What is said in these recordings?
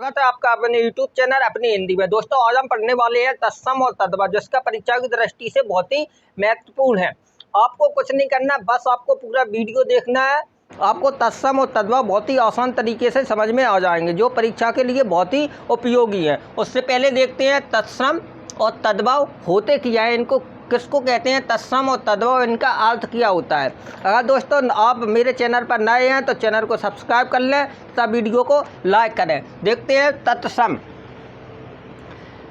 स्वागत है आपका अपने YouTube चैनल अपनी हिंदी में। दोस्तों आज हम पढ़ने वाले हैं तत्सम और तद्भव, जिसका परीक्षा की दृष्टि से बहुत ही महत्वपूर्ण है। आपको कुछ नहीं करना, बस आपको पूरा वीडियो देखना है। आपको तत्सम और तद्भव बहुत ही आसान तरीके से समझ में आ जाएंगे, जो परीक्षा के लिए बहुत ही उपयोगी है। उससे पहले देखते हैं तत्सम और तद्भव होते क्या है, इनको किसको कहते हैं, तत्सम और तद्भव, इनका अर्थ क्या होता है। अगर दोस्तों आप मेरे चैनल पर नए हैं तो चैनल को सब्सक्राइब कर लें तथा वीडियो को लाइक करें। देखते हैं तत्सम।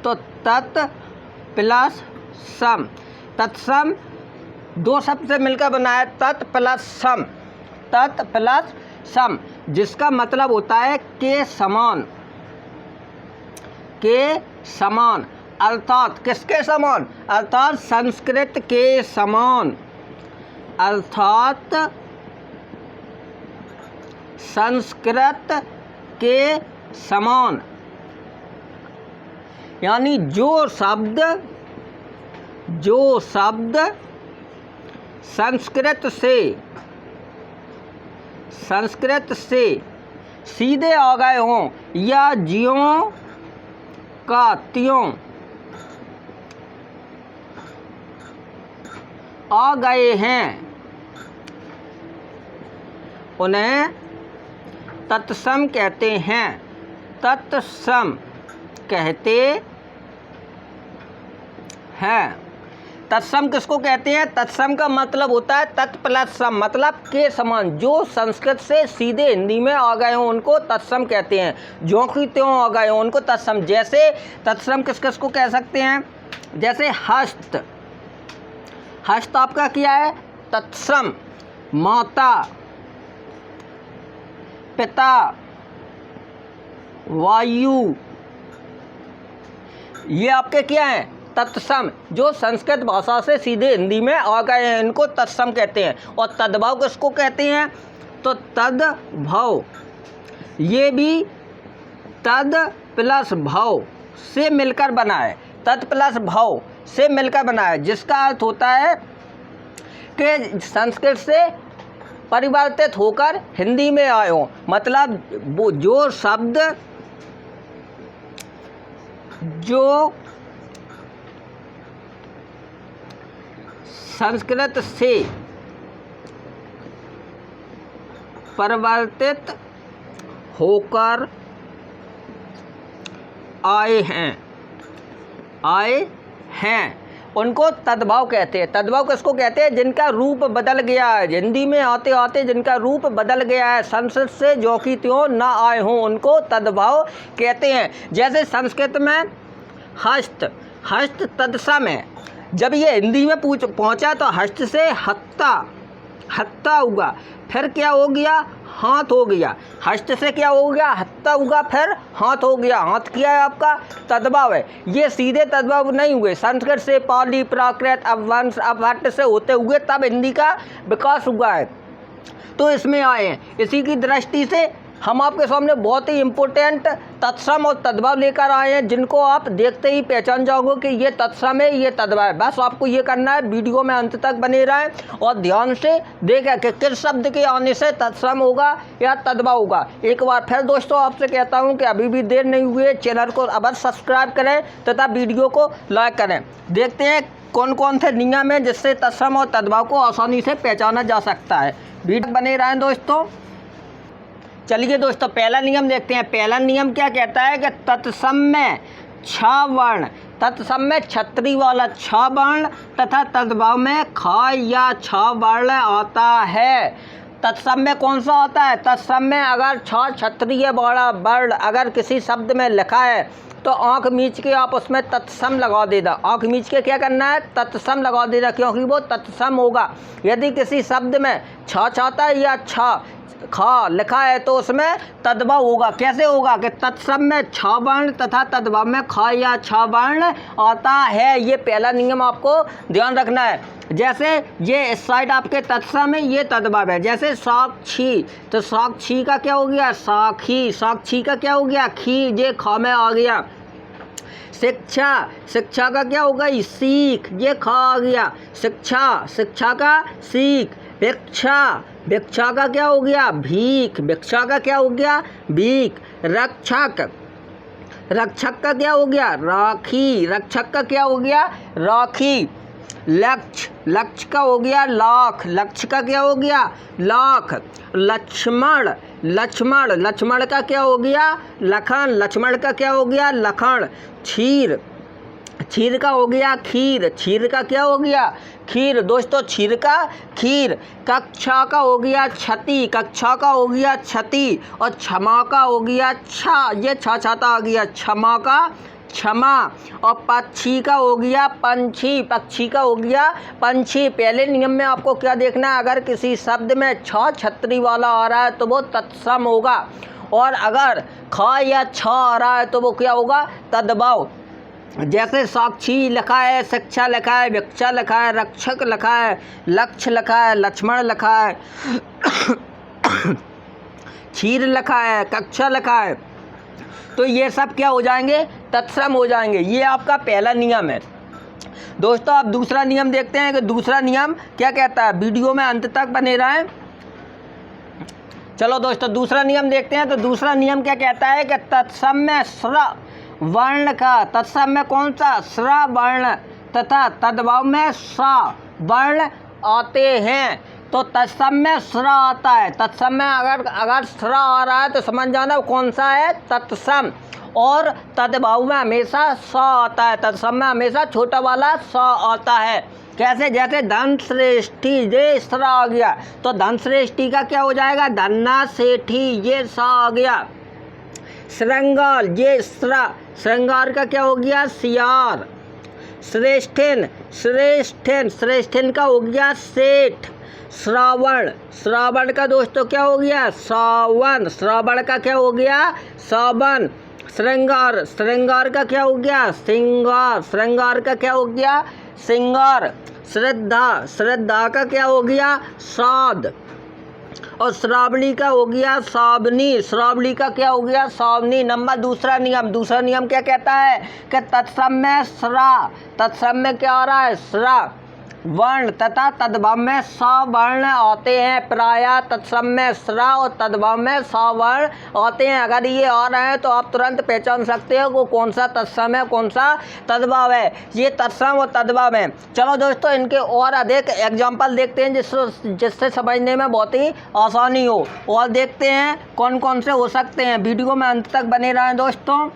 तो तत् प्लस सम, तत्सम दो शब्द से मिलकर बना है, तत् प्लस सम, तत् प्लस सम, जिसका मतलब होता है के समान, के समान, अर्थात किसके समान, अर्थात संस्कृत के समान, अर्थात संस्कृत के समान। यानी जो शब्द संस्कृत से सीधे आ गए हों या ज्यों का त्यों आ गए हैं, उन्हें तत्सम कहते हैं, तत्सम कहते हैं। तत्सम किसको कहते हैं, तत्सम का मतलब होता है तत् प्लस सम, मतलब के समान, जो संस्कृत से सीधे हिंदी में आ गए हों उनको तत्सम कहते हैं, ज्यों की त्यों आ गए हों उनको तत्सम। जैसे तत्सम किस किस को कह सकते हैं, जैसे हस्त, हस्त आपका क्या है, तत्सम। माता, पिता, वायु, ये आपके क्या हैं, तत्सम, जो संस्कृत भाषा से सीधे हिंदी में आ गए हैं, इनको तत्सम कहते हैं। और तद्भव किसको कहते हैं, तो तद्भव, ये भी तद प्लस भव से मिलकर बना है, तत् प्लस भव से मिलकर बना है, जिसका अर्थ होता है कि संस्कृत से परिवर्तित होकर हिंदी में आए हों। मतलब वो जो शब्द जो संस्कृत से परिवर्तित होकर आए हैं उनको तद्भव कहते हैं। तद्भव किसको कहते हैं, जिनका रूप बदल गया है, हिंदी में आते आते जिनका रूप बदल गया है, संस्कृत से ज्यों की त्यों ना आए हों, उनको तद्भव कहते हैं। जैसे संस्कृत में हस्त, हस्त तत्सम है, जब ये हिंदी में पहुंचा तो हस्त से हत्ता, हत्ता हुआ, फिर क्या हो गया, हाथ हो गया, हस्त से क्या हो गया, हत्ता हुआ, फिर हाथ हो गया। हाथ क्या है आपका, तद्भव है। ये सीधे तद्भव नहीं हुए, संस्कृत से पाली, प्राकृत, अपभ्रंश, अपभट्ट से होते हुए तब हिंदी का विकास हुआ है, तो इसमें आए हैं। इसी की दृष्टि से हम आपके सामने बहुत ही इम्पोर्टेंट तत्सम और तद्भव लेकर आए हैं, जिनको आप देखते ही पहचान जाओगे कि ये तत्सम है, ये तद्भव है। बस आपको ये करना है, वीडियो में अंत तक बने रहें और ध्यान से देखें कि किस शब्द के आने से तत्सम होगा या तद्भव होगा। एक बार फिर दोस्तों आपसे कहता हूँ कि अभी भी देर नहीं हुई है, चैनल को अवश्य सब्सक्राइब करें तथा वीडियो को लाइक करें। देखते हैं कौन कौन से नियम हैं जिससे तत्सम और तद्भव को आसानी से पहचाना जा सकता है। वीडियो बने रहें दोस्तों। चलिए दोस्तों पहला नियम देखते हैं। पहला नियम क्या कहता है कि तत्सम में छ वर्ण, तत्सम में छतरी वाला छ वर्ण तथा तद्भव में ख या छ वर्ण आता है। तत्सम में कौन सा आता है, तत्सम में अगर छ क्षत्रिय वाला वर्ण अगर किसी शब्द में लिखा है तो आँख मीच के आप उसमें तत्सम लगा देना। आँख मीच के क्या करना है, तत्सम लगा देना, क्योंकि वो तत्सम होगा। यदि किसी शब्द में छ छाता या छ खा लिखा है तो उसमें तद्भव होगा। कैसे होगा कि तत्सम में छ वर्ण तथा तद्भव में ख या छ वर्ण आता है। ये पहला नियम आपको ध्यान रखना है। जैसे ये इस साइड आपके तत्सम है, ये तद्भव है। जैसे साक्षी, तो साक्षी का क्या हो गया, साखी, साक्षी का क्या हो गया, खी, ये ख में आ गया। शिक्षा, शिक्षा का क्या होगा, सीख, ये खा आ गया। शिक्षा, शिक्षा का सीख। भिक्षा, भिक्षा का क्या हो गया, भीख, भिक्षा का क्या हो गया, भीख। रक्षक, रक्षक का क्या हो गया? राखी। रक्षक का क्या हो गया? राखी। लक्ष्य, लक्ष्य का हो गया लाख। लक्ष्य का क्या हो गया? लाख। लक्ष्मण, लक्ष्मण, लक्ष्मण का क्या हो गया? लखन। लक्ष्मण का क्या हो गया? लखन। क्षीर, क्षीर का हो गया खीर। क्षीर का क्या हो गया? खीर। दोस्तों क्षीर का खीर। कक्षा का हो गया क्षति। कक्षा का हो गया क्षति। और क्षमा का हो गया छा, ये छा छाता आ गया, क्षमा का क्षमा। और पक्षी का हो गया पंछी। पक्षी का हो गया पंछी। पहले नियम में आपको क्या देखना है? अगर किसी शब्द में छ छतरी वाला आ रहा है तो वो तत्सम होगा, और अगर ख या छ आ रहा है तो वो क्या होगा? तद्भव। जैसे साक्षी लिखा है, शिक्षा लिखा है, भिक्षा लिखा है, रक्षक लिखा है, लक्ष्य लिखा है, लक्ष्मण लिखा है, क्षीर लिखा है, कक्षा लिखा है, तो ये सब क्या हो जाएंगे? तत्सम हो जाएंगे। ये आपका पहला नियम है। दोस्तों आप दूसरा नियम देखते हैं कि दूसरा नियम क्या कहता है। वीडियो में अंत तक बने रहें। चलो दोस्तों दूसरा नियम देखते हैं। तो दूसरा नियम क्या कहता है कि तत्सम में स्र वर्ण का, तत्सम में कौन सा? स्र वर्ण तथा तद्भव में सा वर्ण आते हैं। तो तत्सम में स्र आता है। तत्सम में अगर स्र आ रहा है तो समझ जाना कौन सा है? तत्सम। और तद्भव में हमेशा सा आता है। तत्सम में हमेशा छोटा वाला सा आता है। कैसे? जैसे धन श्रेष्ठी, ये स्र आ गया तो धन श्रेष्ठी का क्या हो जाएगा? धन्ना सेठी, ये सा आ गया। श्रृंगार, ये स्र, श्रृंगार का क्या हो गया? सियार। श्रेष्ठिन, श्रेष्ठिन, श्रेष्ठिन का हो गया सेठ। श्रावण, श्रावण का दोस्तों क्या हो गया? सावन। श्रावण का क्या हो गया? सावन। श्रृंगार, श्रृंगार का क्या हो गया? श्रृंगार। श्रृंगार का क्या हो गया? श्रृंगार। श्रद्धा, श्रद्धा का क्या हो गया? साध। और श्रावणी का हो गया सावनी। श्रावणी का क्या हो गया? सावनी। नंबर दूसरा नियम। दूसरा नियम क्या कहता है कि तत्सम में स्रा, तत्सम में क्या आ रहा है? स्रा वर्ण तथा तद्भव में सा वर्ण आते हैं। प्रायः तत्सम में स्रा और तद्भव में सा वर्ण आते हैं। अगर ये आ रहे हैं तो आप तुरंत पहचान सकते हो कि कौन सा तत्सम है, कौन सा तद्भव है। ये तत्सम और तद्भव है। चलो दोस्तों इनके और अधिक एग्जाम्पल देखते हैं जिससे समझने में बहुत ही आसानी हो, और देखते हैं कौन कौन से हो सकते हैं। वीडियो में अंत तक बने रहें दोस्तों।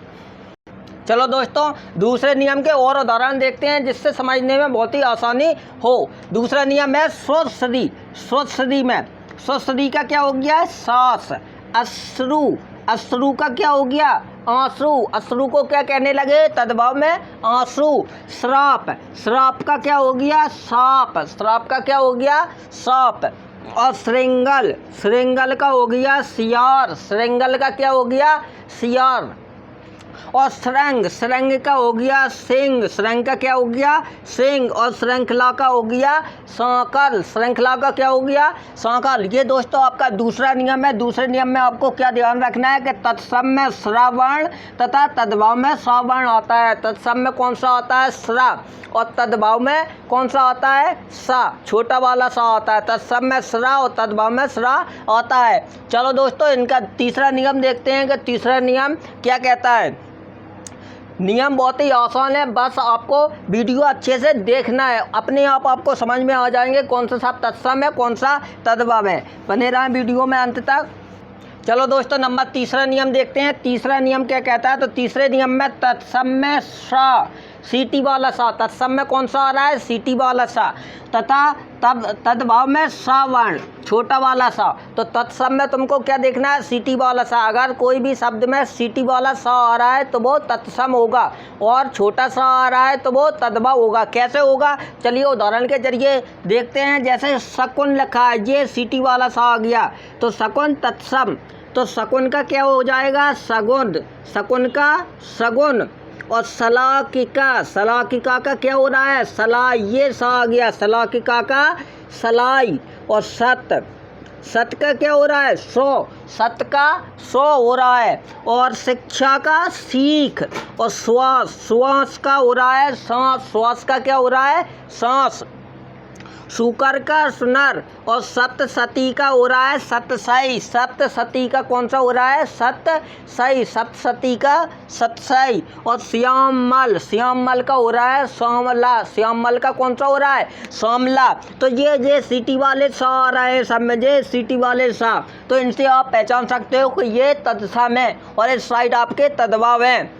चलो दोस्तों दूसरे नियम के और उदाहरण देखते हैं जिससे समझने में बहुत ही आसानी हो। दूसरा नियम है स्वसदी। स्वसदी में स्वसदी का क्या हो गया? सास। अश्रु, अश्रु का क्या हो गया? आंसू। अश्रु को क्या कहने लगे? तद्भव में आंसू। श्राप, श्राप का क्या हो गया? साप। श्राप का क्या हो गया? साप। और श्रृंगल, श्रृंगल का हो गया सियार। श्रृंगल का क्या हो गया? सियार। और श्रृंग, श्रृंग का हो गया सिंह। श्रृंग का क्या हो गया? सिंह। और श्रृंखला का हो गया सांकल। श्रृंखला का क्या हो गया? सांकल। ये दोस्तों आपका दूसरा नियम है। दूसरे नियम में आपको क्या ध्यान रखना है कि तत्सम में श्रवण तथा तद्भव में सवर्ण आता है। तत्सम में कौन सा आता है? स्रा। और तद्भव में कौन सा आता है? सा, छोटा वाला सा आता है। तत्सम में स्रा और तद्भव में स्रा आता है। चलो दोस्तों इनका तीसरा नियम देखते हैं कि तीसरा नियम क्या कहता है। नियम बहुत ही आसान है, बस आपको वीडियो अच्छे से देखना है। अपने आप आपको समझ में आ जाएंगे कौन सा तत्सम है, कौन सा तद्भव है। बने रहें वीडियो में अंत तक। चलो दोस्तों नंबर तीसरा नियम देखते हैं। तीसरा नियम क्या कहता है? तो तीसरे नियम में तत्सम में सा, सीटी वाला सा। तत्सम में कौन सा आ रहा है? सीटी वाला सा। तथा तब तद्भव में सा वर्ण, छोटा वाला सा। तो तत्सम में तुमको क्या देखना है? सीटी वाला सा। अगर कोई भी शब्द में सीटी वाला सा आ रहा है तो वो तत्सम होगा, और छोटा सा आ रहा है तो वो तद्भव होगा। कैसे होगा? चलिए उदाहरण के जरिए देखते हैं। जैसे शकुन लिखा है, ये सीटी वाला सा आ गया तो शकुन तत्सम। तो शकुन का क्या हो जाएगा? सगुन। शकुन का सगुन। और सलाकिका, सलाकिका का क्या हो रहा है? सलाई। ये सा आ गया, सलाकिका का सलाई। और सत, सत का क्या हो रहा है? सो। सत का सो हो रहा है। और शिक्षा का सीख। और श्वास, श्वास का हो रहा है सांस। श्वास का क्या हो रहा है? सांस। शुकर का सुनर और सप्तशती का हो रहा है सतसई। सप्तशती का कौन सा हो रहा है? सतसई। सप्तशती का सतसई। और श्यामल, श्यामल का हो रहा है श्यामला। श्यामल का कौन सा हो रहा है? श्यामला। तो ये सिटी वाले सा आ रहे हैं सब में, ये सिटी वाले सा, तो इनसे आप पहचान सकते हो कि ये तत्सम है और इस साइड आपके तद्भव हैं।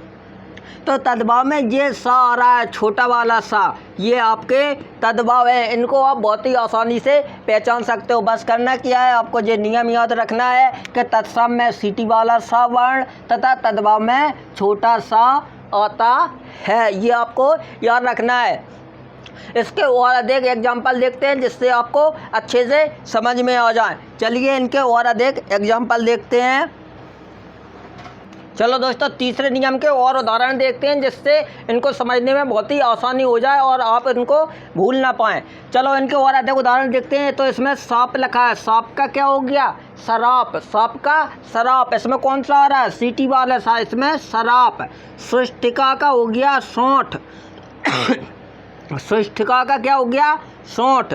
तो तद्भव में ये सा आ रहा है छोटा वाला सा, ये आपके तद्भव है। इनको आप बहुत ही आसानी से पहचान सकते हो। बस करना क्या है, आपको ये नियम याद रखना है कि तत्सम में सिटी वाला सा वर्ण तथा तद्भव में छोटा सा आता है, ये आपको याद रखना है। इसके और अधिक एग्जाम्पल देखते हैं जिससे आपको अच्छे से समझ में आ जाए। चलिए इनके और अधिक एग्जाम्पल देखते हैं। चलो दोस्तों, तीसरे नियम के और उदाहरण देखते हैं जिससे इनको समझने में बहुत ही आसानी हो जाए और आप इनको भूल ना पाएँ। चलो इनके और अधिक उदाहरण देखते हैं। तो इसमें सांप लिखा है, सांप का क्या हो गया? शराप। सांप का शराप, इसमें कौन सा आ रहा है? सीटी वाला सा, इसमें शराप। सृष्टिका का हो गया सोंठ। सृष्टिका का क्या हो गया? सोंठ।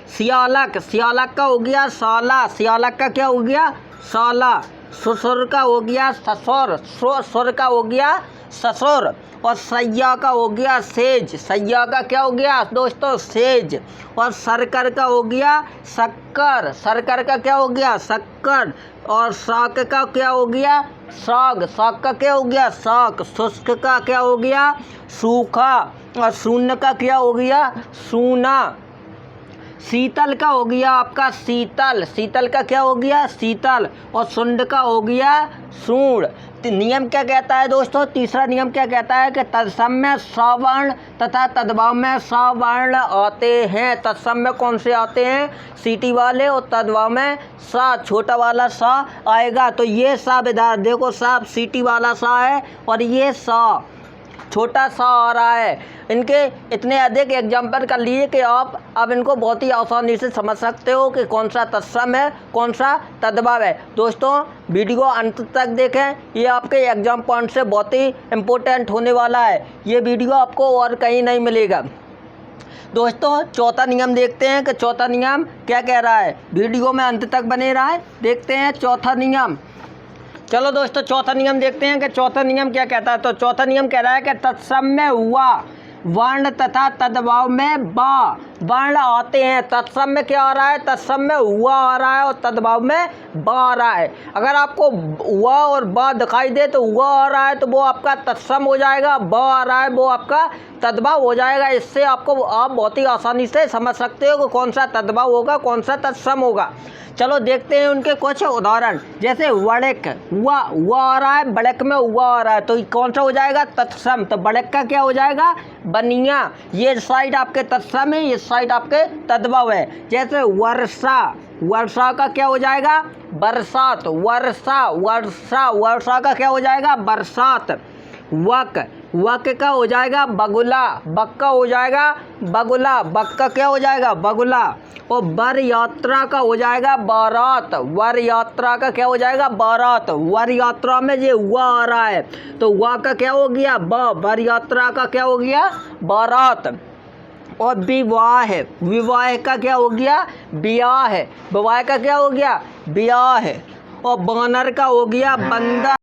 सियालक, सियालक का हो गया साला। सियालक का क्या हो गया? साला। ससुर का हो गया ससुर। ससुर का हो गया ससुर। और सैया का हो गया सेज। सैया का क्या हो गया दोस्तों? सेज। और सरकर का हो गया शक्कर। सरकर का क्या हो गया? शक्कर। और साग का क्या हो गया? साग। साग का क्या हो गया? साग। शुष्क का क्या हो गया? सूखा। और शून्य का क्या हो गया? सूना। शीतल का हो गया आपका शीतल। शीतल का क्या हो गया? शीतल। और शुंड का हो गया सूंड। नियम क्या कहता है दोस्तों? तीसरा नियम क्या कहता है कि तत्सम में सवर्ण तथा तद्भव में सवर्ण आते हैं। तत्सम में कौन से आते हैं? सीटी वाले। और तद्भव में सा, छोटा वाला सा आएगा। तो ये सा विधान देखो, सा सीटी वाला सा है और ये सा छोटा सा आ रहा है। इनके इतने अधिक एग्जाम्पल कर लिए कि आप अब इनको बहुत ही आसानी से समझ सकते हो कि कौन सा तत्सम है, कौन सा तद्भव है। दोस्तों वीडियो अंत तक देखें, ये आपके एग्जाम पॉइंट से बहुत ही इम्पोर्टेंट होने वाला है। ये वीडियो आपको और कहीं नहीं मिलेगा। दोस्तों चौथा नियम देखते हैं कि चौथा नियम क्या कह रहा है। वीडियो में अंत तक बने रहे, देखते हैं चौथा नियम। चलो दोस्तों चौथा नियम देखते हैं कि चौथा नियम क्या कहता है। तो चौथा नियम कह रहा है कि तत्सम में हुआ वर्ण तथा तद्भव में बा वर्ण आते हैं। तत्सम में क्या आ रहा है? तत्सम में हुआ आ रहा है और तद्भव में बा आ रहा है। अगर आपको हुआ और बा दिखाई दे तो हुआ आ रहा है तो वो आपका तत्सम हो जाएगा, बा आ रहा है वो आपका तद्भव हो जाएगा। इससे आपको आप बहुत ही आसानी से समझ सकते हो कि कौन सा तद्भव होगा, कौन सा तत्सम होगा। चलो देखते हैं उनके कुछ उदाहरण। जैसे वड़क, हुआ आ रहा है, बड़क में हुआ आ रहा है, तो कौन सा हो जाएगा? तत्सम। तो बड़क का क्या हो जाएगा? बनिया। ये साइड आपके तत्सम है, ये साइड आपके तद्भव है। जैसे वर्षा, वर्षा का क्या हो जाएगा? बरसात। वर्षा, वर्षा, वर्षा का क्या हो जाएगा? बरसात। वक, वक का हो जाएगा बगुला। बक का हो जाएगा बगुला। बक का क्या हो जाएगा? बगुला। और वर यात्रा का हो जाएगा बारात। वर यात्रा का क्या हो जाएगा? बारात। वर यात्रा में ये हुआ आ रहा है तो हुआ का क्या हो गया? बा। वर यात्रा का क्या हो गया? बारात। और विवाह, विवाह का क्या हो गया? ब्याह है। विवाह का क्या हो गया? ब्याह है। और बानर का हो गया बंदर।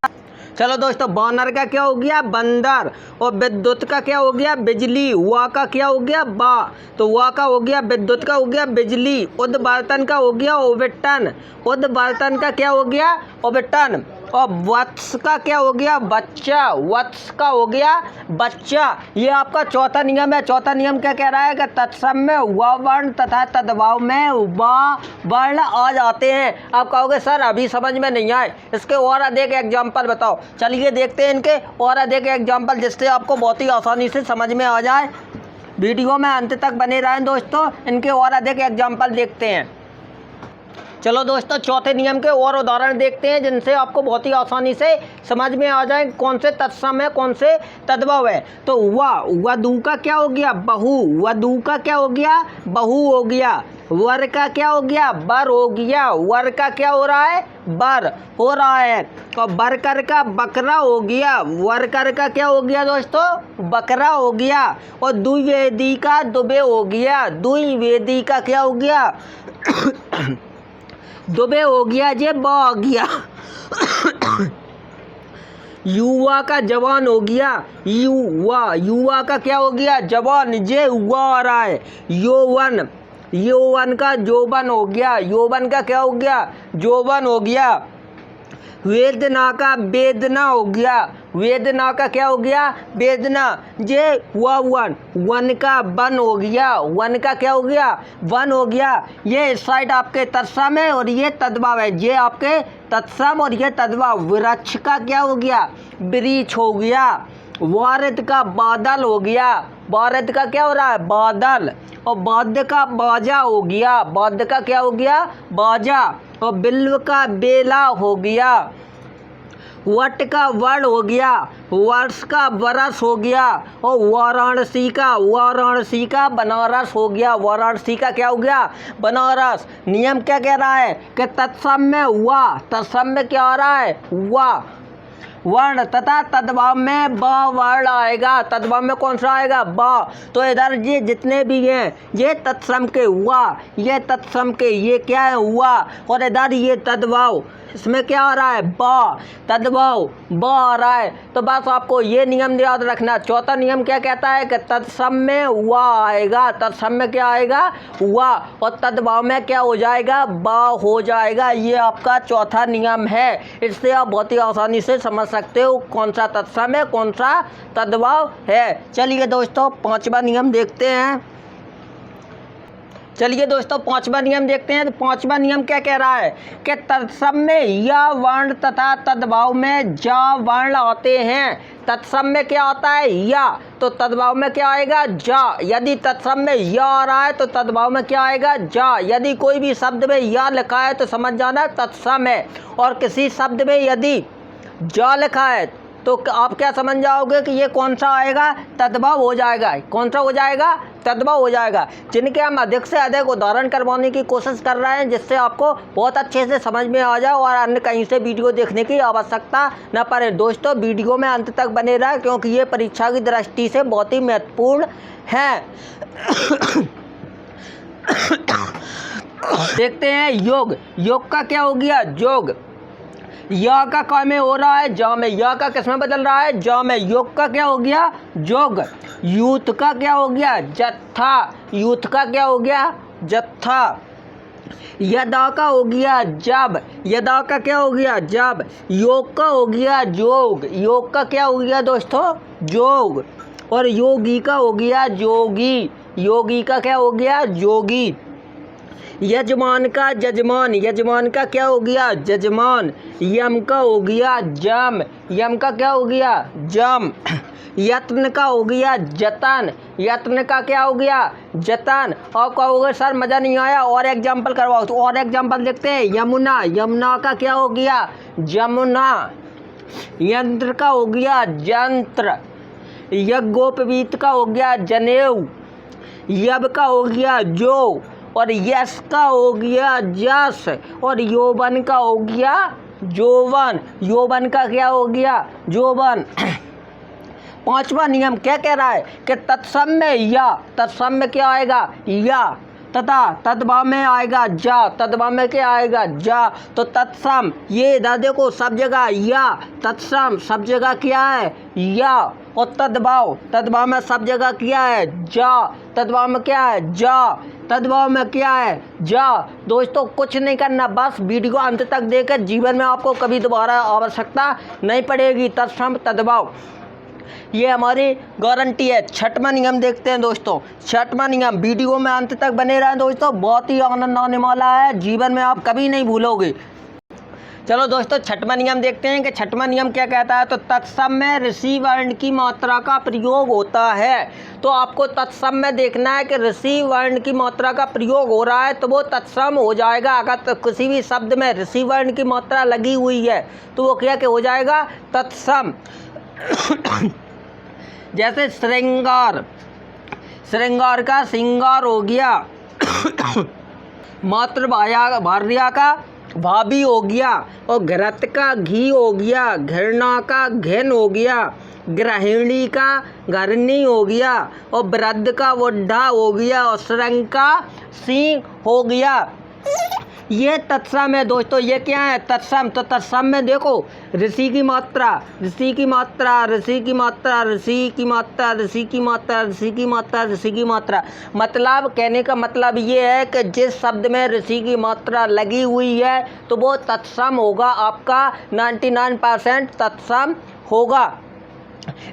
चलो दोस्तों बानर का क्या हो गया? बंदर। और विद्युत का क्या हो गया? बिजली। हुआ का क्या हो गया? बा। तो हुआ का हो गया विद्युत का हो गया बिजली। उद्बर्तन का हो गया ओविटन। उद्बर्तन का क्या हो गया? ओविटन। और वत्स का क्या हो गया? बच्चा। वत्स का हो गया बच्चा। ये आपका चौथा नियम है। चौथा नियम क्या कह रहा है कि तत्सम में हुआ वर्ण तथा तद्भव में हुआ वर्ण आ जाते हैं। आप कहोगे सर अभी समझ में नहीं आए, इसके और अधिक एग्जाम्पल बताओ। चलिए देखते हैं इनके और अधिक एग्जाम्पल जिससे आपको बहुत ही आसानी से समझ में आ जाए। वीडियो में अंत तक बने रहें दोस्तों, इनके और अधिक एग्जाम्पल देखते हैं। चलो दोस्तों, चौथे नियम के और उदाहरण देखते हैं जिनसे आपको बहुत ही आसानी से समझ में आ जाए कौन से तत्सम है, कौन से तद्भव है। तो वधू का क्या हो गया? बहु। वधू का क्या हो गया? बहु हो गया। वर का क्या हो गया? बर हो गया। वर का क्या हो रहा है? बर हो रहा है। और बरकर का बकरा हो गया। वरकर का क्या हो गया दोस्तों? बकरा हो गया। और द्विवेदी का दुबे हो गया। द्विवेदी का क्या हो गया? दुबे हो गया। ये ब हो गया। युवा का जवान हो गया। युवा का क्या हो गया? जवान। ये हुआ आ रहा है। यौवन। यौवन का जोबन हो गया। यौवन का क्या हो गया? जोबन हो गया। वेदना का वेदना हो गया। वेदना का क्या हो गया? वेदना। ये वन। वन का वन हो गया। वन का क्या हो गया? वन हो गया। ये इस साइड आपके तत्सम है और ये तद्भव है। ये आपके तत्सम और ये तद्भव। वृक्ष का क्या हो गया? वृक्ष हो गया। वारिद का बादल हो गया। वारिद का क्या हो रहा है? बादल। और बाद्य का बाजा हो गया। बाद्य का क्या हो गया? बाजा। और बिल्व का बेला हो गया। वट का वड़ हो गया। वर्ष का बरस हो गया। और वाराणसी का बनारस हो गया। वाराणसी का क्या हो गया? बनारस। नियम क्या कह रहा है कि तत्सम में हुआ। तत्सम में क्या आ रहा है? हुआ वर्ण तथा तद्भव में ब वर्ण आएगा। तद्भव में कौन सा आएगा? ब। तो इधर ये जितने भी हैं ये तत्सम के हुआ, ये तत्सम के ये क्या है? हुआ। और इधर ये तद्भव, इसमें क्या आ रहा है? ब। तद्भव ब आ रहा है। तो बस आपको ये नियम याद रखना। चौथा नियम क्या कहता है कि तत्सम में हुआ आएगा। तत्सम में क्या आएगा? हुआ। और तद्भव में क्या हो जाएगा? ब हो जाएगा। ये आपका चौथा नियम है। इससे आप बहुत ही आसानी से समझ सकते हो कौन सा तत्सम है, कौन सा तद्भव है। चलिए दोस्तों, पांचवा नियम देखते हैं। चलिए दोस्तों, पांचवा नियम देखते हैं। तो पांचवा नियम क्या कह रहा है कि तत्सम में या वर्ण तथा तद्भव में जा वर्ण आते हैं। तत्सम में क्या आता है? या। तो तद्भव में क्या आएगा? जा। यदि तत्सम में या आ रहा है तो तद्भव में क्या आएगा? जा। यदि कोई भी शब्द में या लिखा है तो समझ जाना तत्सम है। और किसी शब्द में यदि जा लिखा है तो आप क्या समझ जाओगे कि ये कौन सा आएगा? तद्भव हो जाएगा। कौन सा हो जाएगा? तद्भव हो जाएगा। जिनके हम अधिक से अधिक उदाहरण करवाने की कोशिश कर रहे हैं जिससे आपको बहुत अच्छे से समझ में आ जाए और अन्य कहीं से वीडियो देखने की आवश्यकता न पड़े। दोस्तों, वीडियो में अंत तक बने रहे क्योंकि ये परीक्षा की दृष्टि से बहुत ही महत्वपूर्ण है। देखते हैं योग। योग का क्या हो गया? जोग। या का क्या में हो रहा है? जा में। या का किस में बदल रहा है? जा में। योग का क्या हो गया? जोग। यूथ का क्या हो गया? जत्था। यूथ का क्या हो गया? जत्था। यदा का हो गया जब। यदा का क्या हो गया? जब। योग का हो गया जोग। योग का क्या हो गया दोस्तों? जोग। और योगी का हो गया जोगी। योगी का क्या हो गया? जोगी। यजमान का जजमान। यजमान का क्या हो गया? जजमान। यम का हो गया जम। यम का क्या हो गया? जम। यत्न का हो गया जतन। यत्न का क्या हो गया? जतन। और कहोगे सर मज़ा नहीं आया, और एग्जाम्पल करवाओ, तो और एग्जाम्पल देखते हैं। यमुना। यमुना का क्या हो गया? जमुना। यंत्र का हो गया जंत्र। यज्ञोपवीत का हो गया जनेऊ। यब का हो गया जो। और यश का हो गया यश। और यौवन का हो गया जोवन। यौवन का क्या हो गया? जोवन। पांचवा नियम क्या कह रहा है कि तत्सम में या। तत्सम में क्या आएगा? या। तथा तद्भव में आएगा जा। तद्भव में क्या आएगा? जा। तो तत्सम, ये इधर देखो सब जगह या। तत्सम सब जगह क्या है? या। और तद्भव, तद्भव में सब जगह क्या है? जा। तद्भव में क्या है? जा। तद्भव में क्या है? जा। दोस्तों, कुछ नहीं करना, बस वीडियो अंत तक देखकर जीवन में आपको कभी दोबारा आवश्यकता नहीं पड़ेगी। तत्सम तद्भव, ये हमारी गारंटी है। छठवां नियम देखते हैं दोस्तों। छठवां नियम, वीडियो में अंत तक बने रहें दोस्तों, बहुत ही आनंद आने वाला है, जीवन में आप कभी नहीं भूलोगे। चलो दोस्तों, छठवां नियम देखते हैं कि छठवां नियम क्या कहता है। तो तत्सम में ऋषि वर्ण की मात्रा का प्रयोग होता है। तो आपको तत्सम में देखना है कि ऋषि वर्ण की मात्रा का प्रयोग हो रहा है तो वो तत्सम हो जाएगा। अगर किसी भी शब्द में ऋषि वर्ण की मात्रा लगी हुई है तो वो क्या हो जाएगा, तत्सम। जैसे श्रृंगार, श्रृंगार का श्रृंगार हो गया, मातृ भार्या का भाभी हो गया, और घृत का घी हो गया, घृणा का घृण हो गया, गृहिणी का घरनी हो गया, और वृद्ध का वृद्धा हो गया, और श्रृंग का सिंह हो गया। ये तत्सम है दोस्तों। ये क्या है, तत्सम। तो तत्सम में देखो ऋषि की मात्रा, ऋषि की मात्रा, ऋषि की मात्रा, ऋषि की मात्रा, ऋषि की मात्रा, ऋषि की मात्रा, ऋषि की मात्रा। मतलब कहने का मतलब ये है कि जिस शब्द में ऋषि की मात्रा लगी हुई है तो वो तत्सम होगा, आपका 99% तत्सम होगा।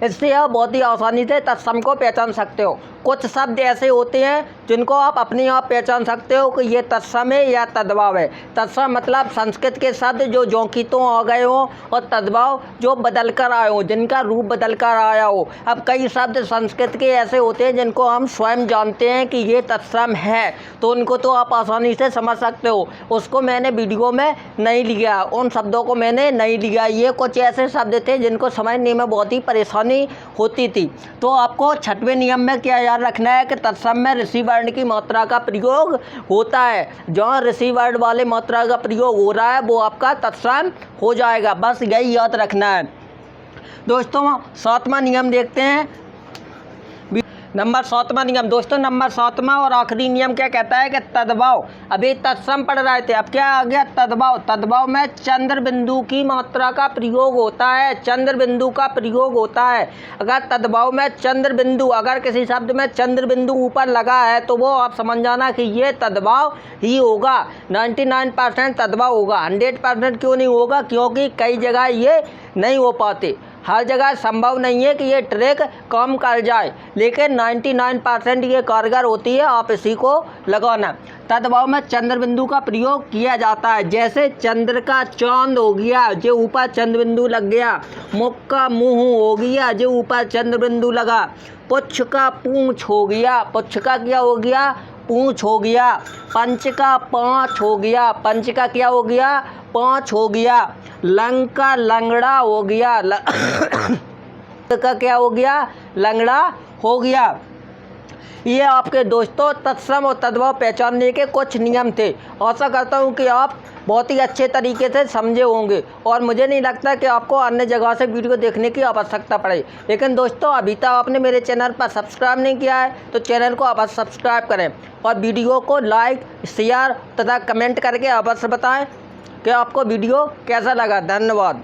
इससे आप बहुत ही आसानी से तत्सम को पहचान सकते हो। कुछ शब्द ऐसे होते हैं जिनको आप अपने आप पहचान सकते हो कि ये तत्सम है या तद्भाव है। तत्सम मतलब संस्कृत के शब्द जो जोंकी तो आ गए हो, और तद्भाव जो बदल कर आए हो, जिनका रूप बदल कर आया हो। अब कई शब्द संस्कृत के ऐसे होते हैं जिनको हम स्वयं जानते हैं कि ये तत्सम है, तो उनको तो आप आसानी से समझ सकते हो। उसको मैंने वीडियो में नहीं लिया, उन शब्दों को मैंने नहीं लिया। ये कुछ ऐसे शब्द थे जिनको समझने में बहुत ही परेशानी होती थी। तो आपको छठवें नियम में क्या याद रखना है कि तत्सम में ऋषि वर्ण की मात्रा का प्रयोग होता है। जहाँ ऋषि वर्ण वाले मात्रा का प्रयोग हो रहा है वो आपका तत्सम हो जाएगा। बस यही याद रखना है दोस्तों। सातवां नियम देखते हैं, नंबर 7वां नियम दोस्तों। नंबर 7वां और आखिरी नियम क्या कहता है कि तद्भाव। अभी तत्सम पढ़ रहे थे, अब क्या आ गया, तद्भाव। तद्भाव में चंद्र बिंदु की मात्रा का प्रयोग होता है, चंद्र बिंदु का प्रयोग होता है। अगर तद्भाव में चंद्र बिंदु, अगर किसी शब्द में चंद्र बिंदु ऊपर लगा है तो वो आप समझ जाना कि ये तद्भाव ही होगा। 99% तद्भाव होगा। 100% क्यों नहीं होगा, क्योंकि कई जगह ये नहीं हो पाते। हर जगह संभव नहीं है कि ये ट्रिक काम कर जाए, लेकिन 99% ये कारगर होती है। आप इसी को लगाना। तद्भाव में चंद्र बिंदु का प्रयोग किया जाता है। जैसे चंद्र का चांद हो गया, जो ऊपर चंद्र बिंदु लग गया। मुख का मुंह हो गया, जो ऊपर चंद्र बिंदु लगा। पुच्छ का पूंछ हो गया, पुच्छ का क्या हो गया, पूंछ हो गया। पंच का पाँच हो गया, पंच का क्या हो गया, पाँच हो गया। लंग का लंगड़ा हो गया, का क्या हो गया, लंगड़ा हो गया। ये आपके दोस्तों तत्सम और तद्भाव पहचानने के कुछ नियम थे। आशा करता हूँ कि आप बहुत ही अच्छे तरीके से समझे होंगे, और मुझे नहीं लगता कि आपको अन्य जगह से वीडियो देखने की आवश्यकता पड़े। लेकिन दोस्तों, अभी तक आपने मेरे चैनल पर सब्सक्राइब नहीं किया है तो चैनल को अवश्य सब्सक्राइब करें, और वीडियो को लाइक, शेयर तथा कमेंट करके अवश्य बताएं कि आपको वीडियो कैसा लगा। धन्यवाद।